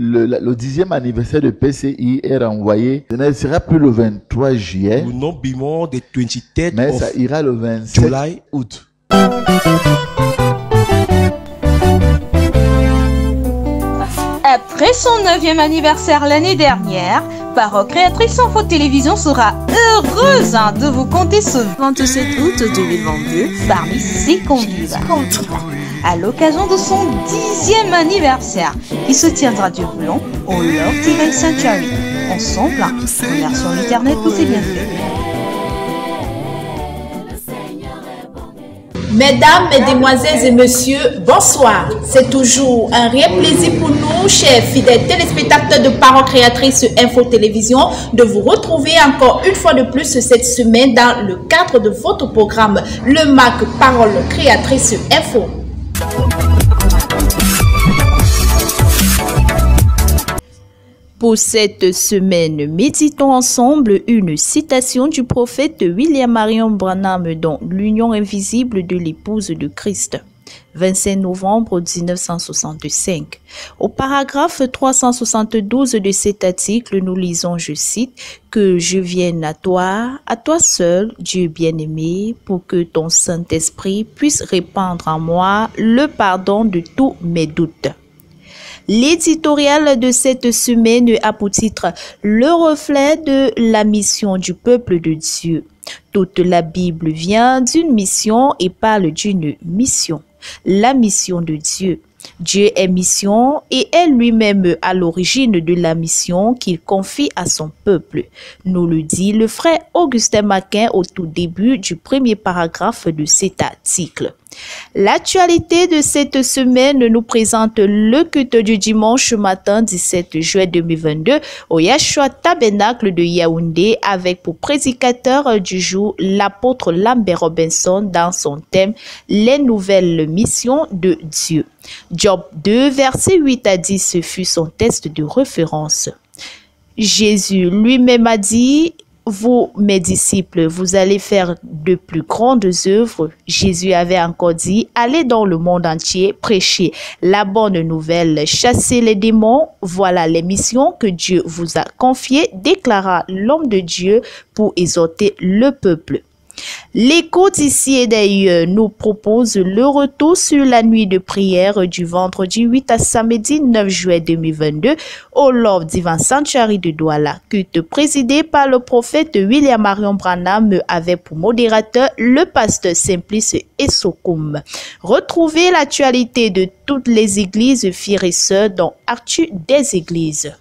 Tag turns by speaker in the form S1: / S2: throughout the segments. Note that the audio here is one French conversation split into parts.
S1: le 10e anniversaire de PCI est renvoyé. Ce ne sera plus le 23 juillet.
S2: Will not be more the 23rd
S1: mais
S2: of
S1: ça ira le 27
S2: July.
S1: août.
S3: Après son 9e anniversaire l'année dernière, Parole Créatrice Info Télévision sera heureuse de vous compter ce
S4: 27 août 2022
S3: parmi ses convives. À l'occasion de son 10e anniversaire qui se tiendra du Boulon au Love Divine Sanctuary. Ensemble, remercions l'Éternel pour ses bienfaits.
S5: Mesdames, Mesdemoiselles et Messieurs, bonsoir. C'est toujours un réel plaisir pour nous, chers fidèles téléspectateurs de Parole Créatrice Info Télévision, de vous retrouver encore une fois de plus cette semaine dans le cadre de votre programme, le MAC Parole Créatrice Info.
S4: Pour cette semaine, méditons ensemble une citation du prophète William Marion Branham dans L'Union invisible de l'épouse de Christ, 25 novembre 1965. Au paragraphe 372 de cet article, nous lisons, je cite, « Que je vienne à toi seul, Dieu bien-aimé, pour que ton Saint-Esprit puisse répandre en moi le pardon de tous mes doutes. » L'éditorial de cette semaine a pour titre « Le reflet de la mission du peuple de Dieu ». Toute la Bible vient d'une mission et parle d'une mission, la mission de Dieu. Dieu est mission et est lui-même à l'origine de la mission qu'il confie à son peuple, nous le dit le frère Augustin Maquin au tout début du premier paragraphe de cet article. L'actualité de cette semaine nous présente le culte du dimanche matin 17 juillet 2022 au Yeshua Tabernacle de Yaoundé avec pour prédicateur du jour l'apôtre Lambert Robinson dans son thème « Les nouvelles missions de Dieu ». Job 2, versets 8 à 10 fut son texte de référence. Jésus lui-même a dit « Vous, mes disciples, vous allez faire de plus grandes œuvres. » Jésus avait encore dit « Allez dans le monde entier, prêchez la bonne nouvelle, chassez les démons. Voilà les missions que Dieu vous a confiées, déclara l'homme de Dieu pour exhorter le peuple. » L'écho d'ici et d'ailleurs nous propose le retour sur la nuit de prière du vendredi 8 à samedi 9 juillet 2022 au Love Divine Sanctuary de Douala, culte présidé par le prophète William Marion Branham avec pour modérateur le pasteur Simplice Essokoum. Retrouvez l'actualité de toutes les églises frères et sœurs dans Actu des églises.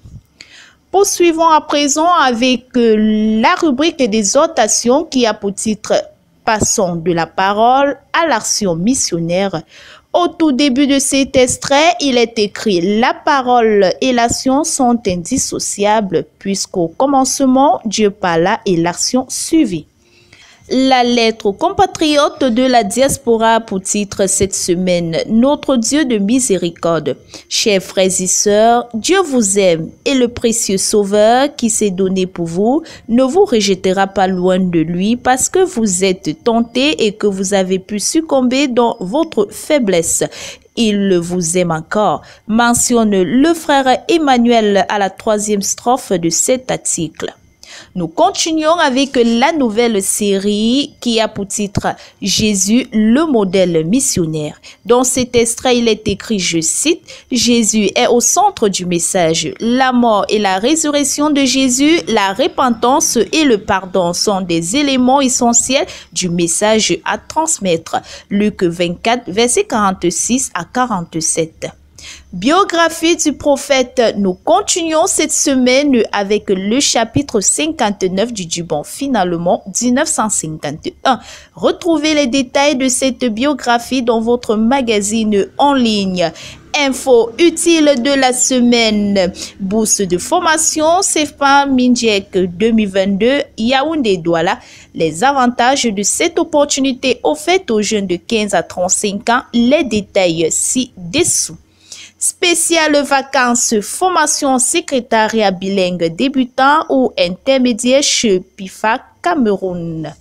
S4: Poursuivons à présent avec la rubrique des exhortations qui a pour titre « Passons de la parole à l'action missionnaire ». Au tout début de cet extrait, il est écrit « La parole et l'action sont indissociables puisqu'au commencement, Dieu parla et l'action suivit ». La lettre aux compatriotes de la diaspora pour titre cette semaine, notre Dieu de miséricorde. Chers frères et sœurs, Dieu vous aime et le précieux Sauveur qui s'est donné pour vous ne vous rejettera pas loin de lui parce que vous êtes tentés et que vous avez pu succomber dans votre faiblesse. Il vous aime encore, mentionne le frère Emmanuel à la 3e strophe de cet article. Nous continuons avec la nouvelle série qui a pour titre « Jésus, le modèle missionnaire ». Dans cet extrait, il est écrit, je cite, « Jésus est au centre du message. La mort et la résurrection de Jésus, la repentance et le pardon sont des éléments essentiels du message à transmettre. » Luc 24, versets 46 à 47. Biographie du prophète, nous continuons cette semaine avec le chapitre 59 du Dubon, finalement 1951. Retrouvez les détails de cette biographie dans votre magazine en ligne. Info utile de la semaine. Bourse de formation CFA Minjek 2022 Yaoundé Douala. Les avantages de cette opportunité offerte aux jeunes de 15 à 35 ans. Les détails ci-dessous. Spéciale vacances, formation secrétariat bilingue débutant ou intermédiaire chez PIFA Cameroun.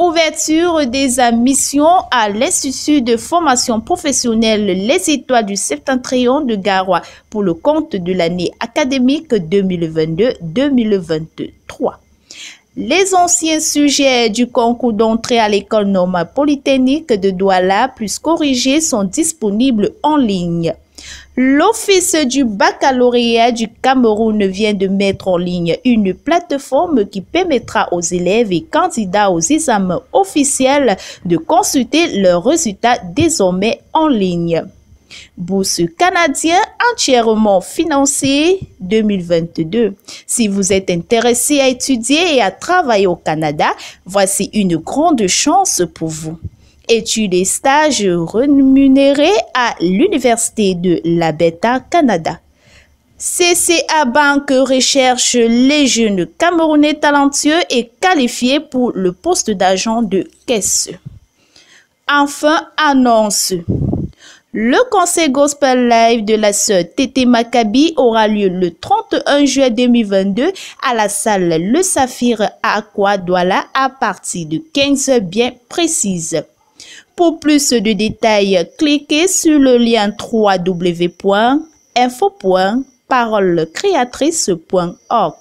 S4: Ouverture des admissions à l'Institut de formation professionnelle Les Étoiles du Septentrion de Garoua pour le compte de l'année académique 2022-2023. Les anciens sujets du concours d'entrée à l'école normale polytechnique de Douala plus corrigés sont disponibles en ligne. L'Office du baccalauréat du Cameroun vient de mettre en ligne une plateforme qui permettra aux élèves et candidats aux examens officiels de consulter leurs résultats désormais en ligne. Bourse canadienne entièrement financée 2022. Si vous êtes intéressé à étudier et à travailler au Canada, voici une grande chance pour vous. Études et stages rémunérés à l'Université de l'Alberta, Canada. CCA Bank recherche les jeunes Camerounais talentueux et qualifiés pour le poste d'agent de caisse. Enfin, annonce. Le concert Gospel Live de la sœur Tété Maccabi aura lieu le 31 juillet 2022 à la salle Le Saphir à Aqua Douala à partir de 15h bien précise. Pour plus de détails, cliquez sur le lien www.info.parolecreatrice.org.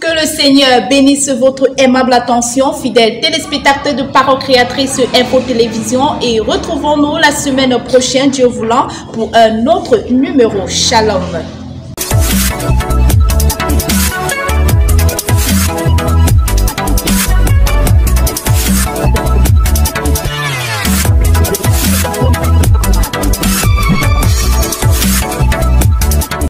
S5: Que le Seigneur bénisse votre aimable attention, fidèles téléspectateurs de Parole Créatrice Info Télévision, et retrouvons-nous la semaine prochaine, Dieu voulant, pour un autre numéro. Shalom.